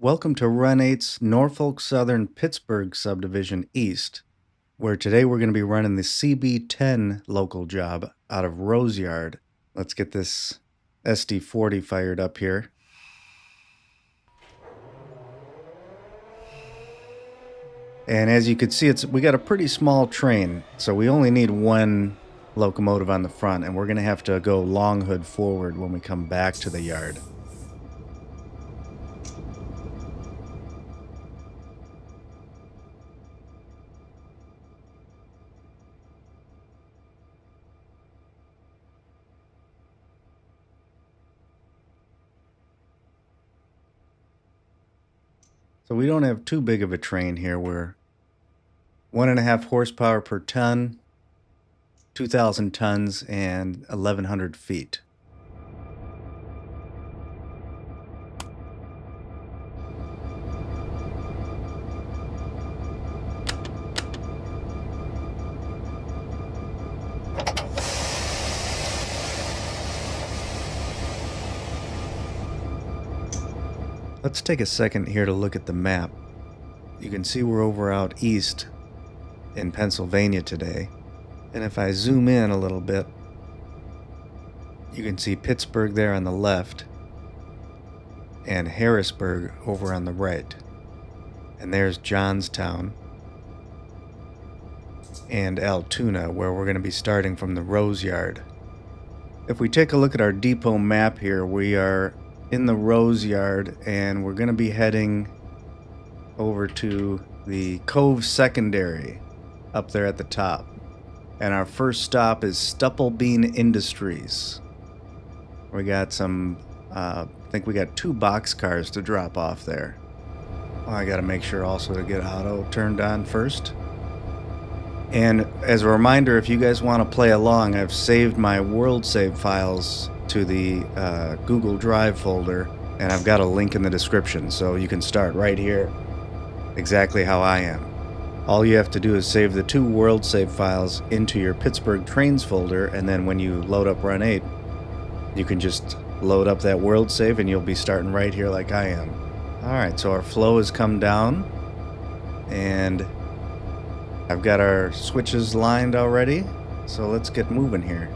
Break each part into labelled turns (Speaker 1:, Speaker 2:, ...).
Speaker 1: Welcome to Run 8's Norfolk Southern Pittsburgh Subdivision East, where today we're going to be running the CB10 local job out of Roseyard. Let's get this SD40 fired up here. And as you can see, we got a pretty small train, so we only need one locomotive on the front, and we're going to have to go long hood forward when we come back to the yard. So we don't have too big of a train here. We're 1.5 horsepower per ton, 2,000 tons, and 1,100 feet. Let's take a second here to look at the map. You can see we're over out east in Pennsylvania today. And if I zoom in a little bit, you can see Pittsburgh there on the left and Harrisburg over on the right. And there's Johnstown and Altoona, where we're going to be starting from the Roseyard. If we take a look at our depot map here, we are in the Roseyard, and we're going to be heading over to the Cove Secondary up there at the top. And our first stop is Stupplebean Industries. We got some, I think we got 2 boxcars to drop off there. Oh, I got to make sure also to get auto turned on first. And as a reminder, if you guys want to play along, I've saved my world save files to the Google Drive folder, and I've got a link in the description, so you can start right here exactly how I am. All you have to do is save the 2 world save files into your Pittsburgh Trains folder, and then when you load up Run 8, you can just load up that world save and you'll be starting right here like I am. Alright, so our flow has come down, and I've got our switches lined already, so let's get moving here.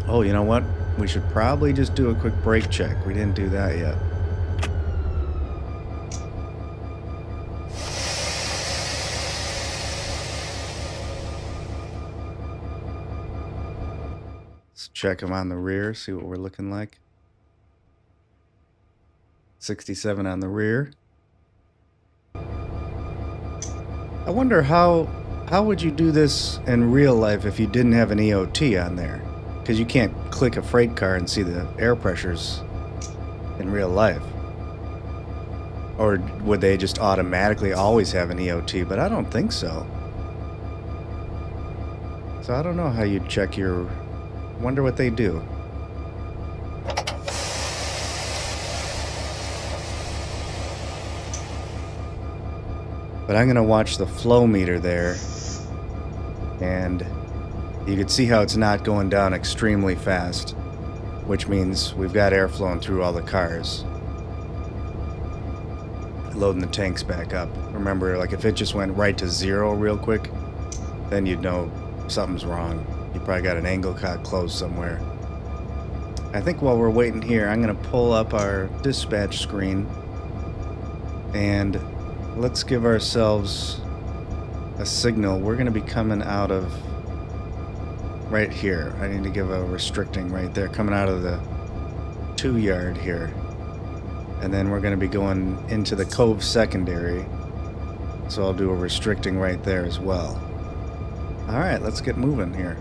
Speaker 1: Oh, you know what? We should probably just do a quick brake check. We didn't do that yet. Let's check them on the rear, see what we're looking like. 67 on the rear. I wonder how would you do this in real life if you didn't have an EOT on there? Because you can't click a freight car and see the air pressures in real life. Or would they just automatically always have an EOT? But I don't think so. So I don't know how you'd check your... Wonder what they do. But I'm going to watch the flow meter there. And you can see how it's not going down extremely fast, which means we've got air flowing through all the cars. Loading the tanks back up. Remember, like if it just went right to 0 real quick, then you'd know something's wrong. You probably got an angle cock closed somewhere. I think while we're waiting here, I'm going to pull up our dispatch screen and let's give ourselves a signal. We're going to be coming out of right here. I need to give a restricting right there, coming out of the 2 yard here. And then we're going to be going into the Cove Secondary. So I'll do a restricting right there as well. Alright, let's get moving here.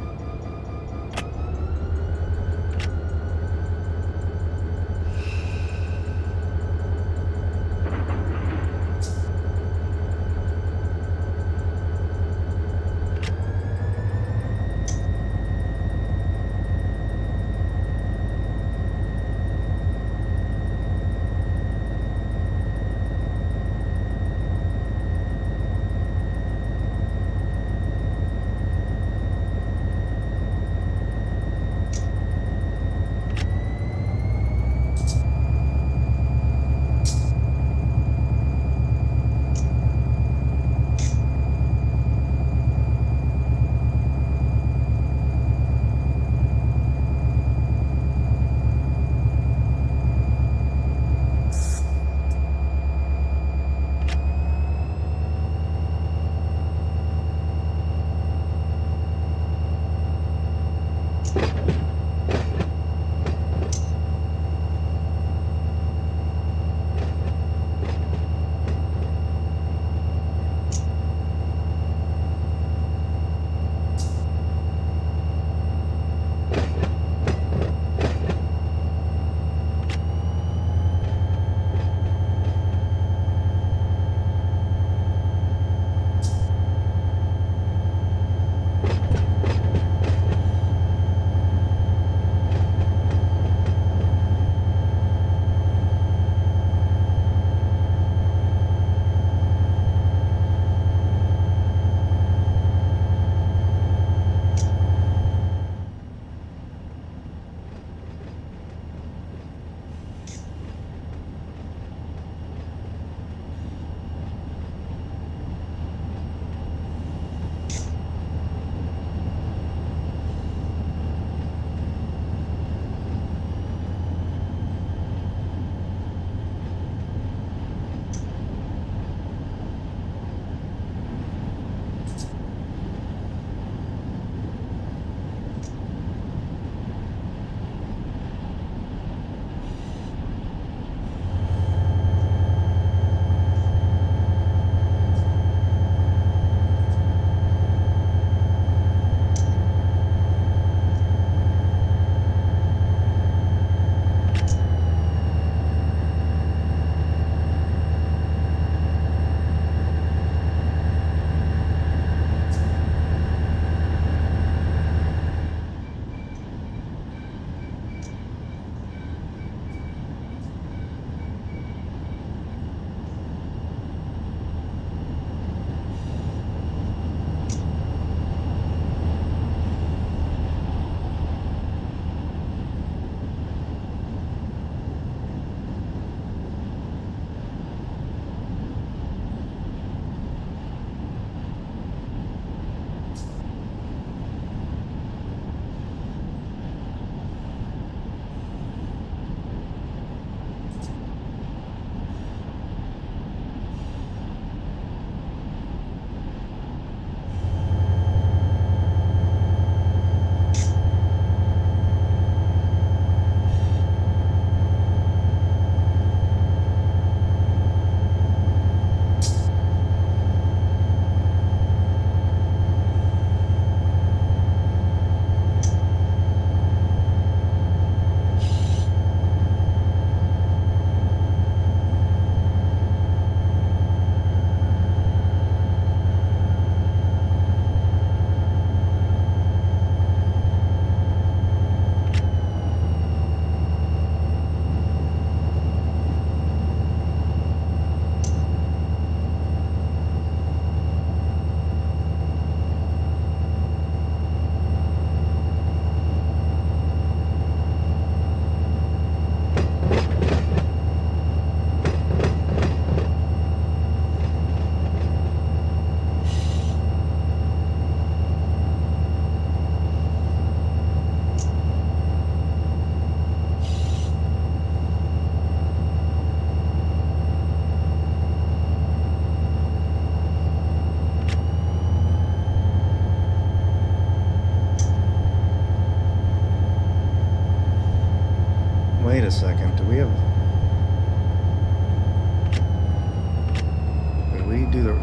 Speaker 1: Wait a second. Do we have...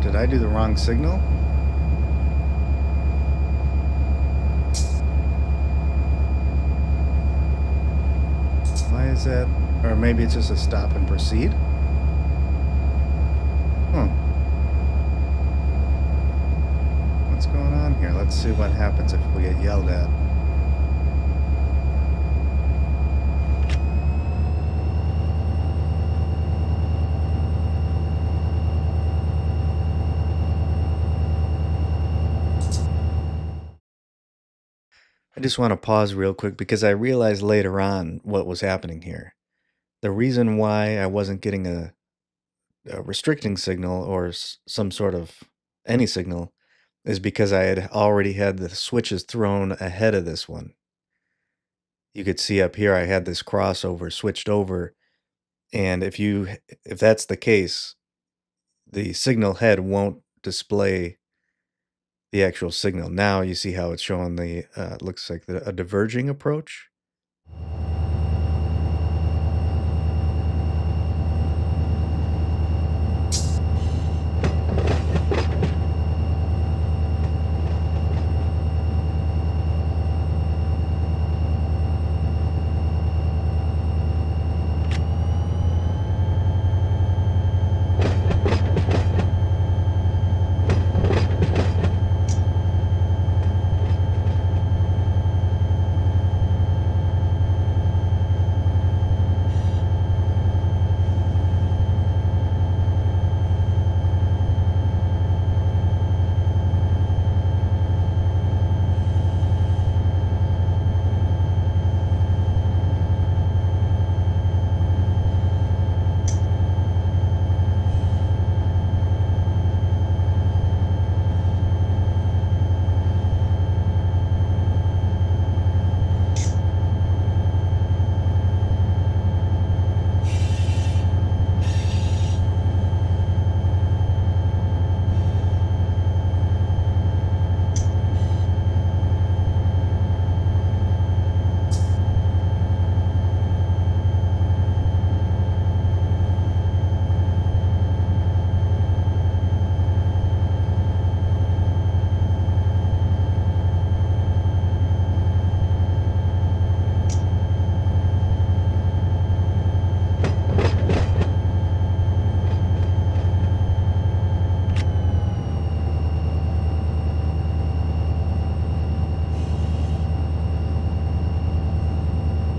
Speaker 1: Did I do the wrong signal? Why is that? Or maybe it's just a stop and proceed? What's going on here? Let's see what happens if we get yelled at. I just want to pause real quick because I realized later on what was happening here. The reason why I wasn't getting a restricting signal or some sort of any signal is because I had already had the switches thrown ahead of this one. You could see up here I had this crossover switched over, and if that's the case, the signal head won't display the actual signal. Now you see how it's showing the looks like a diverging approach.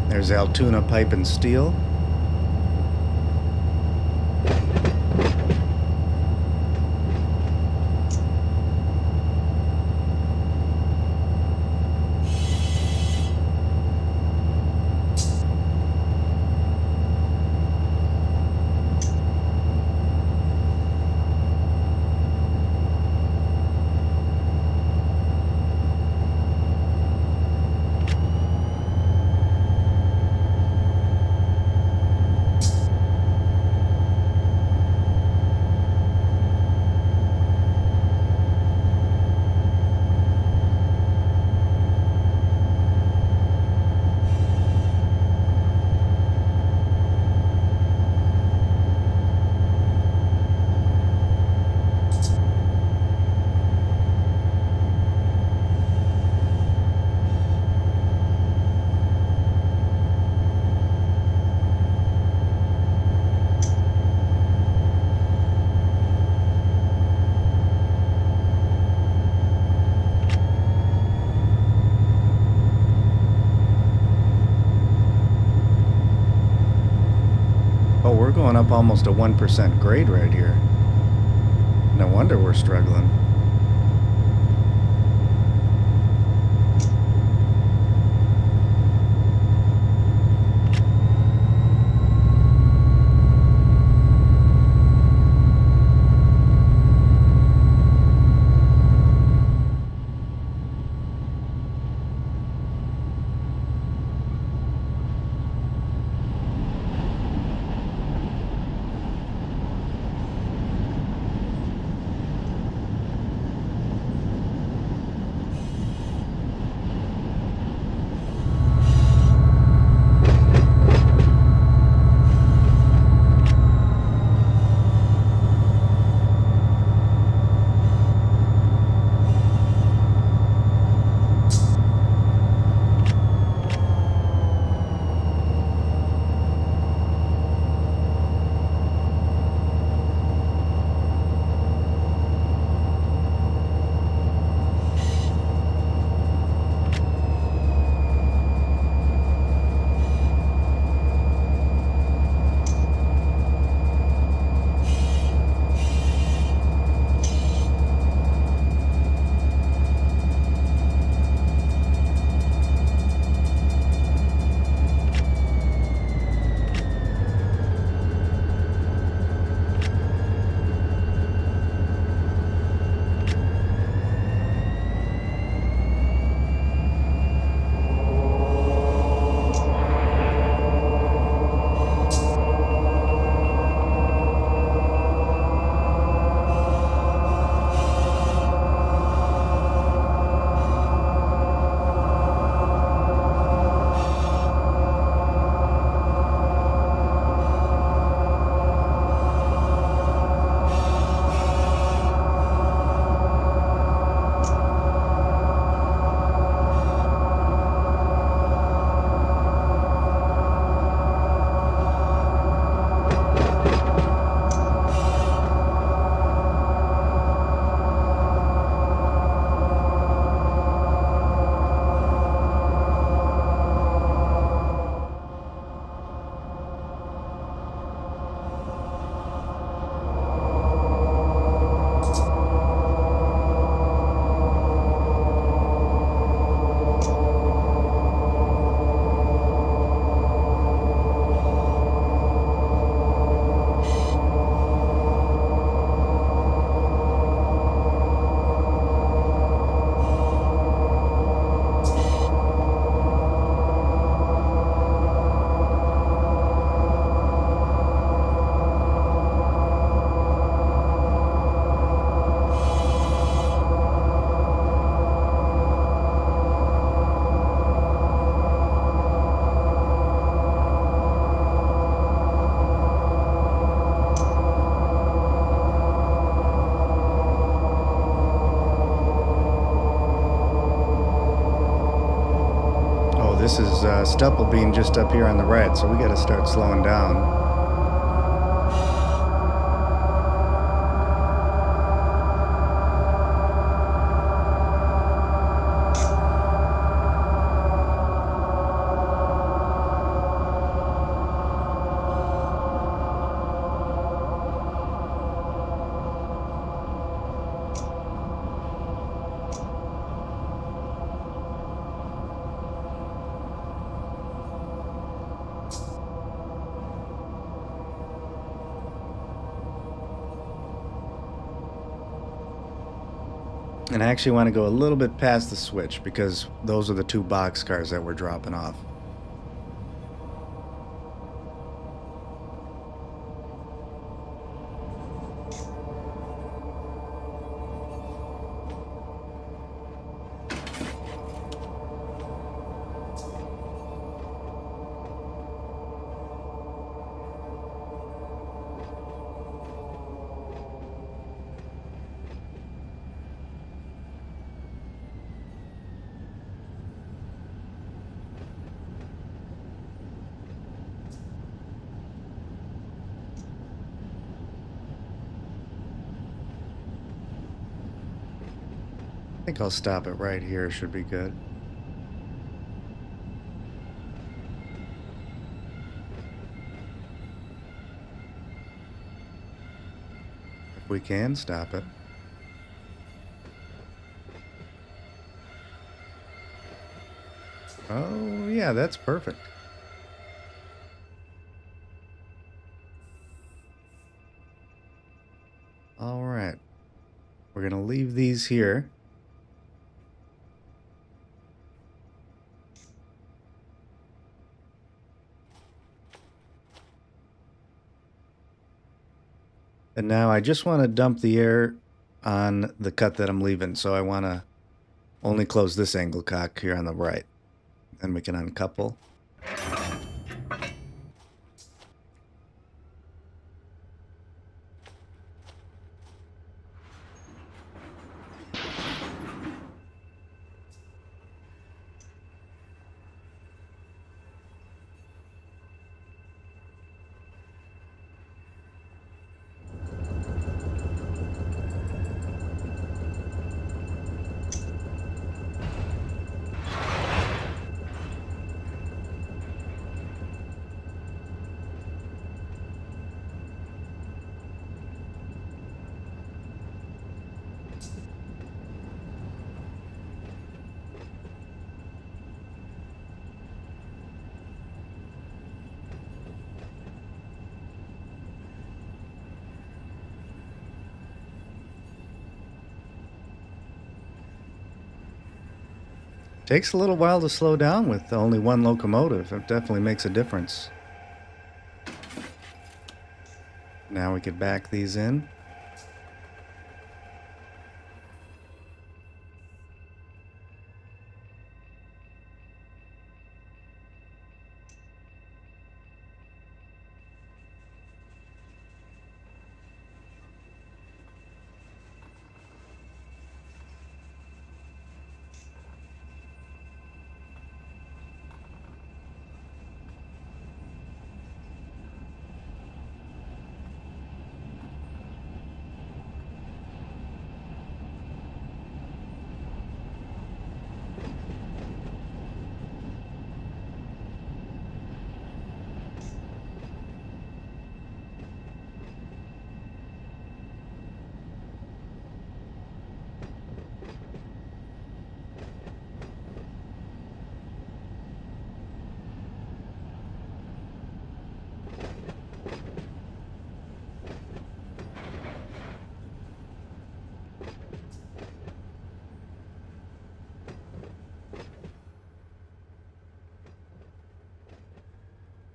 Speaker 1: There's Altoona Pipe and Steel. Oh, we're going up almost a 1% grade right here. No wonder we're struggling. this is Stupplebean just up here on the right, so we got to start slowing down. And I actually want to go a little bit past the switch because those are the two boxcars that we're dropping off. I think I'll stop it right here, should be good. If we can stop it. Oh, yeah, that's perfect. All right. We're going to leave these here. And now I just want to dump the air on the cut that I'm leaving. So I want to only close this angle cock here on the right. Then we can uncouple. Takes a little while to slow down with only one locomotive. It definitely makes a difference. Now we can back these in.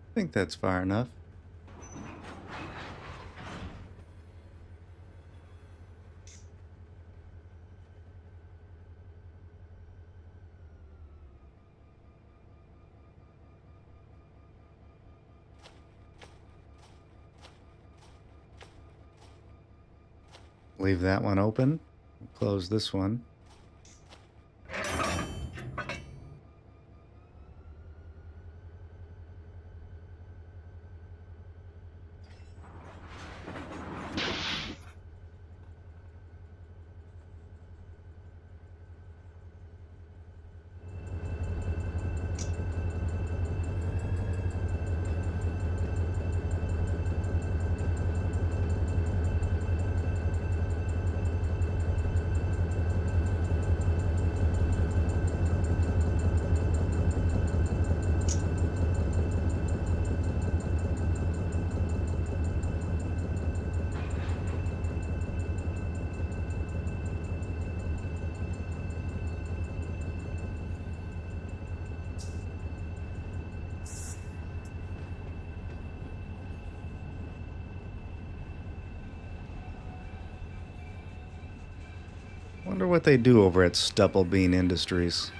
Speaker 1: I think that's far enough. Leave that one open. Close this one. Wonder what they do over at Stupplebean Industries.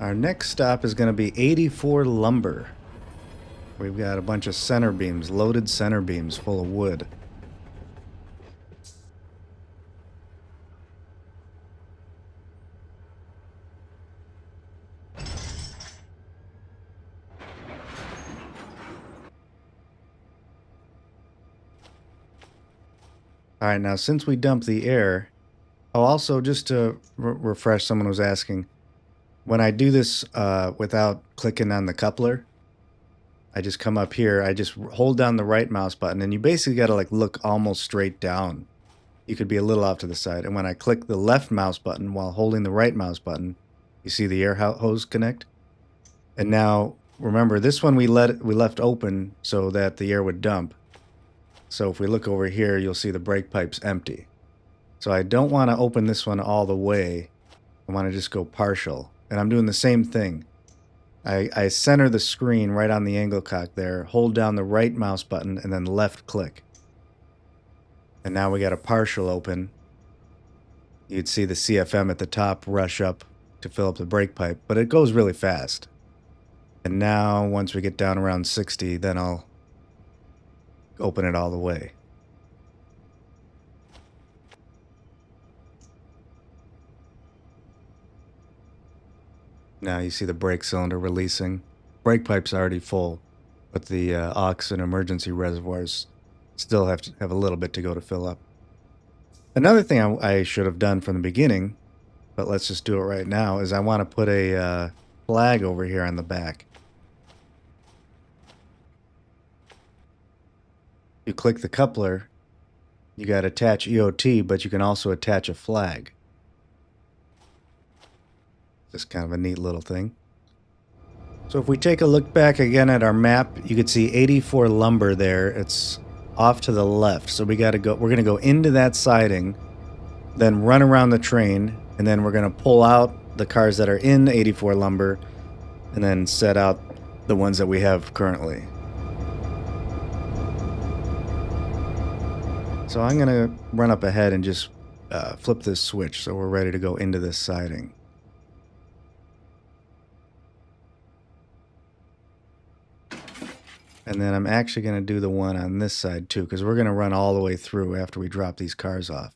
Speaker 1: Our next stop is going to be 84 Lumber. We've got a bunch of center beams, loaded center beams full of wood. All right, now since we dumped the air, also just to refresh, someone was asking, when I do this without clicking on the coupler, I just come up here, I just hold down the right mouse button, and you basically got to like look almost straight down. You could be a little off to the side. And when I click the left mouse button while holding the right mouse button, you see the air hose connect. And now, remember, this one we left open so that the air would dump. So if we look over here, you'll see the brake pipe's empty. So I don't want to open this one all the way. I want to just go partial. And I'm doing the same thing. I center the screen right on the angle cock there, hold down the right mouse button, and then left click. And now we got a partial open. You'd see the CFM at the top rush up to fill up the brake pipe, but it goes really fast. And now, once we get down around 60, then I'll open it all the way. Now you see the brake cylinder releasing. Brake pipe's already full, but the aux and emergency reservoirs still have a little bit to go to fill up. Another thing I should have done from the beginning, but let's just do it right now, is I want to put a flag over here on the back. You click the coupler, you got attach EOT, but you can also attach a flag. Just kind of a neat little thing. So if we take a look back again at our map, you can see 84 Lumber there. It's off to the left. So we're going to go into that siding, then run around the train, and then we're going to pull out the cars that are in 84 Lumber, and then set out the ones that we have currently. So I'm going to run up ahead and just flip this switch so we're ready to go into this siding. And then I'm actually going to do the one on this side too, because we're going to run all the way through after we drop these cars off.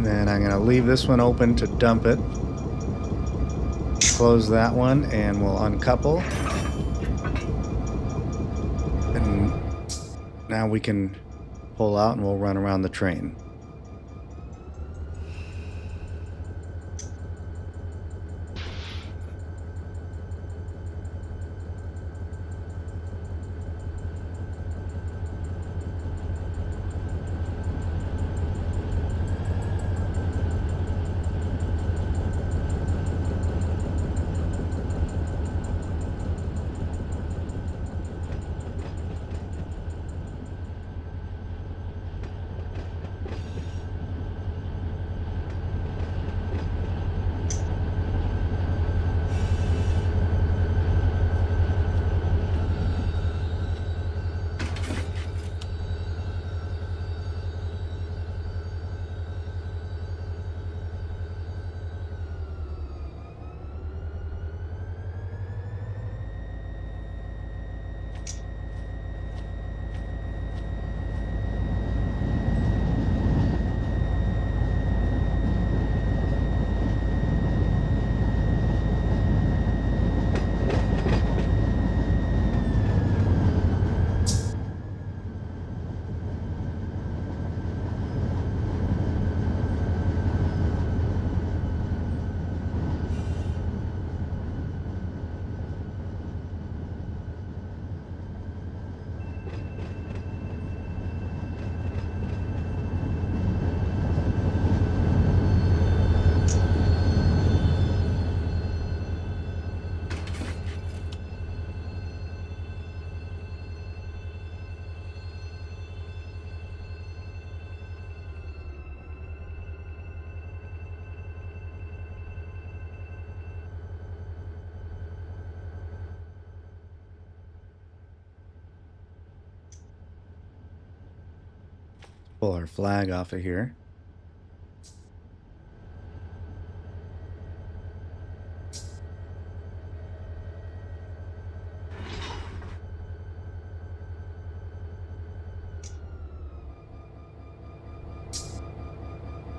Speaker 1: Then I'm going to leave this one open to dump it. Close that one and we'll uncouple. And now we can pull out and we'll run around the train. Pull our flag off of here.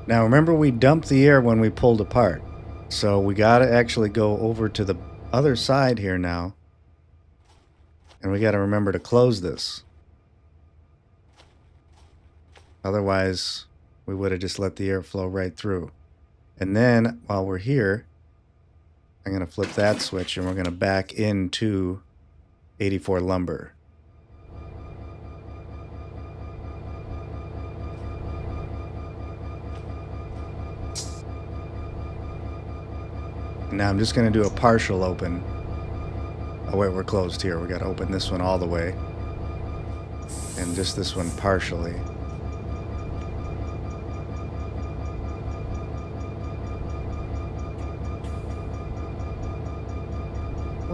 Speaker 1: Now remember, we dumped the air when we pulled apart. So we got to actually go over to the other side here now. And we got to remember to close this. Otherwise, we would have just let the air flow right through. And then, while we're here, I'm going to flip that switch and we're going to back into 84 lumber. Now I'm just going to do a partial open. Oh wait, we're closed here. We got to open this one all the way. And just this one partially.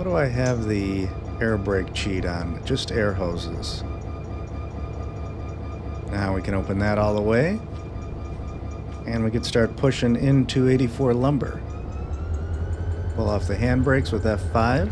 Speaker 1: What do I have the air brake cheat on? Just air hoses. Now we can open that all the way. And we can start pushing into 84 lumber. Pull off the handbrakes with F5.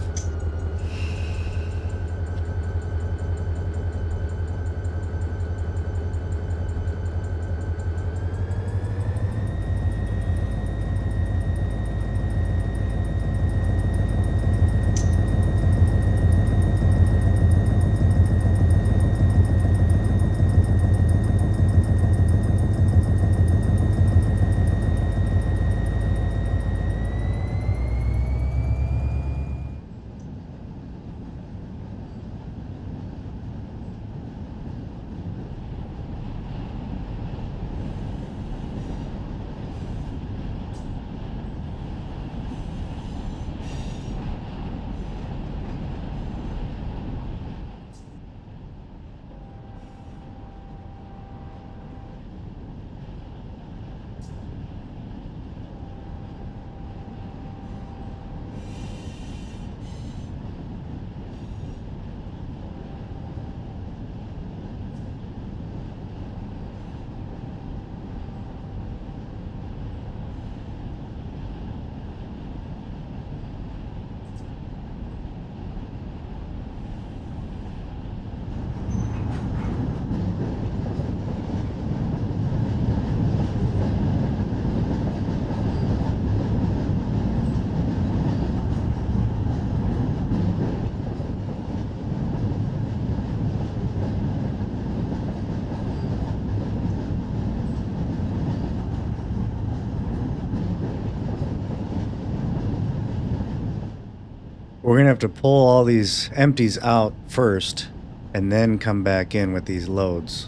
Speaker 1: We're going to have to pull all these empties out first and then come back in with these loads.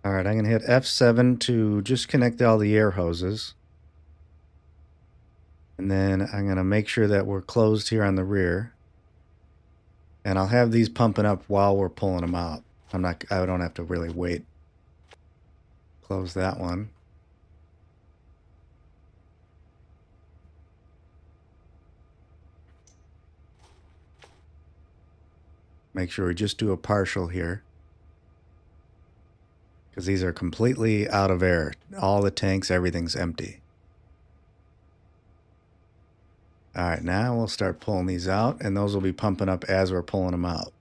Speaker 1: All right, I'm going to hit F7 to just connect all the air hoses. And then I'm going to make sure that we're closed here on the rear. And I'll have these pumping up while we're pulling them out. I don't have to really wait. Close that one. Make sure we just do a partial here, because these are completely out of air. All the tanks, everything's empty. All right, now we'll start pulling these out, and those will be pumping up as we're pulling them out.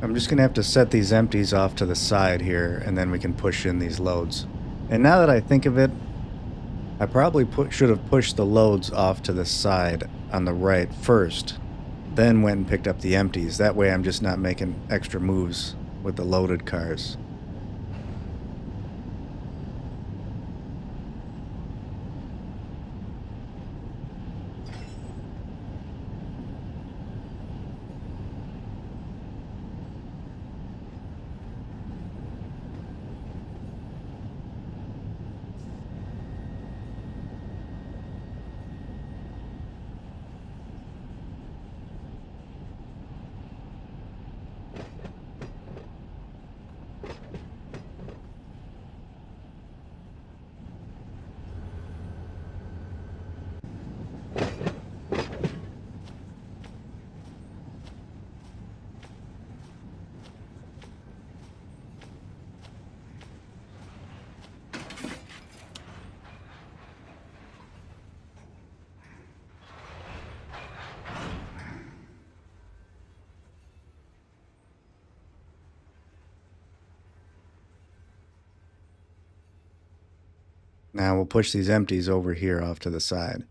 Speaker 1: I'm just going to have to set these empties off to the side here, and then we can push in these loads. And now that I think of it, I probably should have pushed the loads off to the side on the right first, then went and picked up the empties. That way I'm just not making extra moves with the loaded cars. Now we'll push these empties over here off to the side.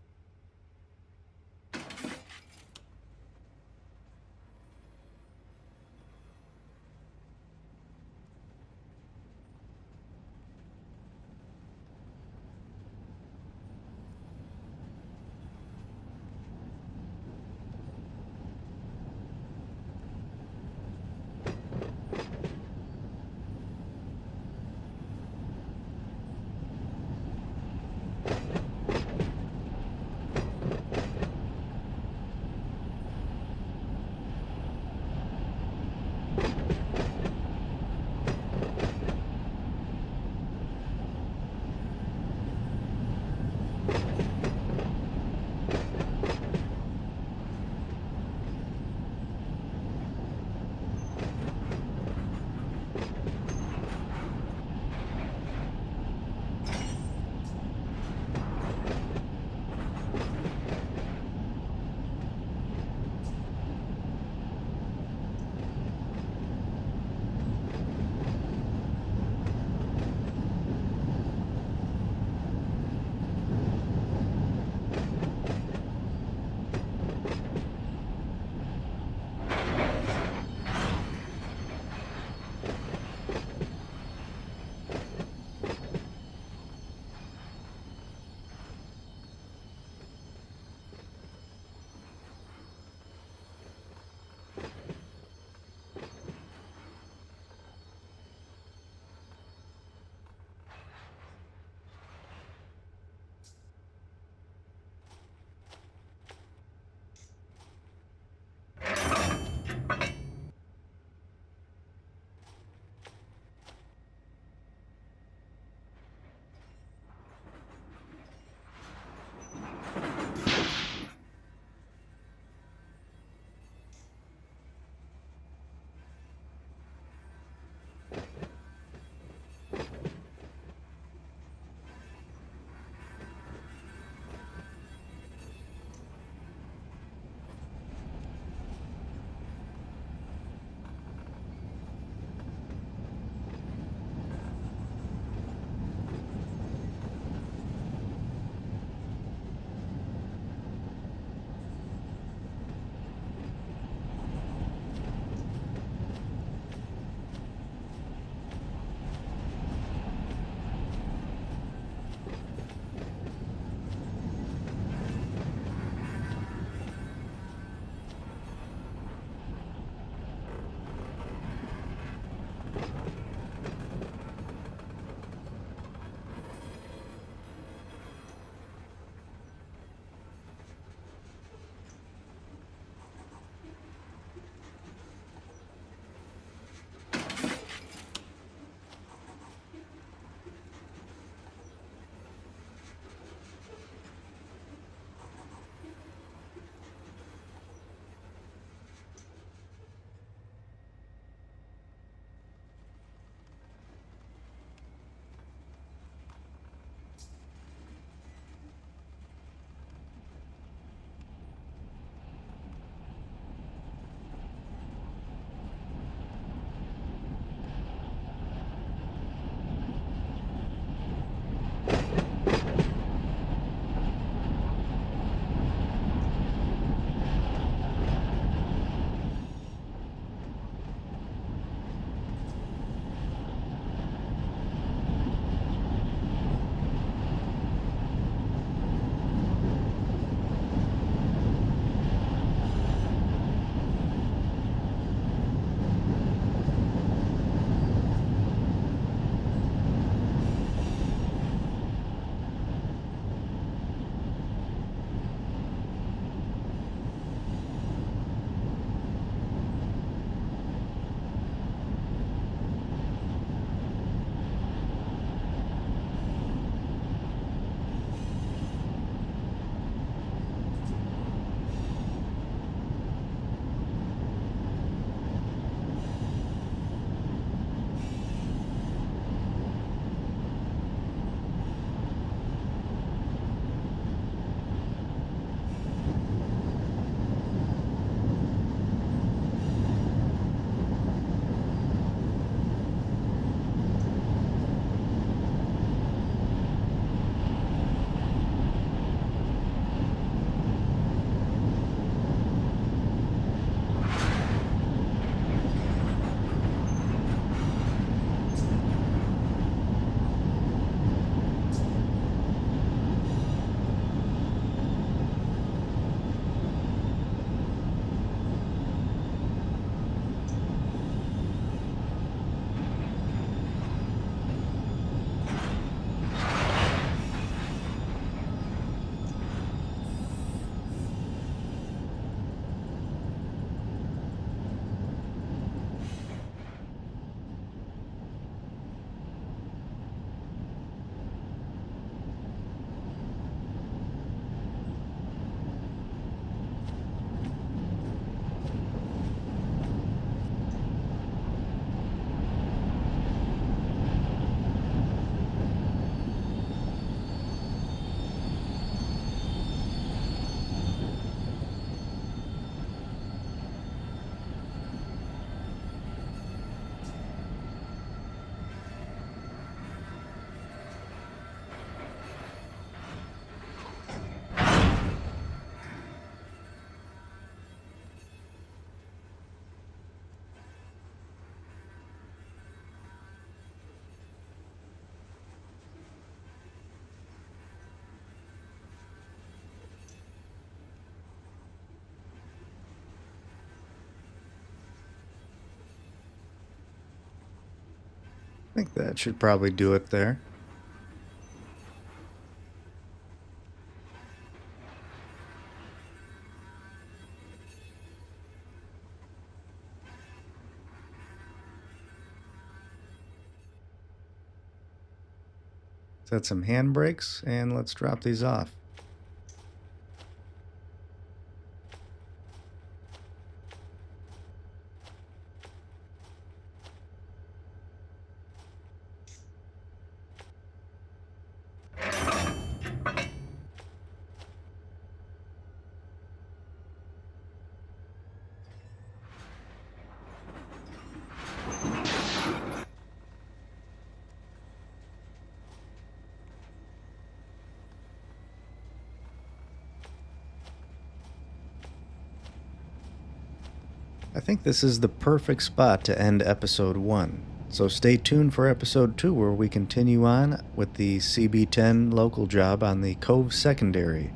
Speaker 1: think that should probably do it there. Set some handbrakes and let's drop these off. I think this is the perfect spot to end episode 1. So stay tuned for episode 2 where we continue on with the CB10 local job on the Cove Secondary.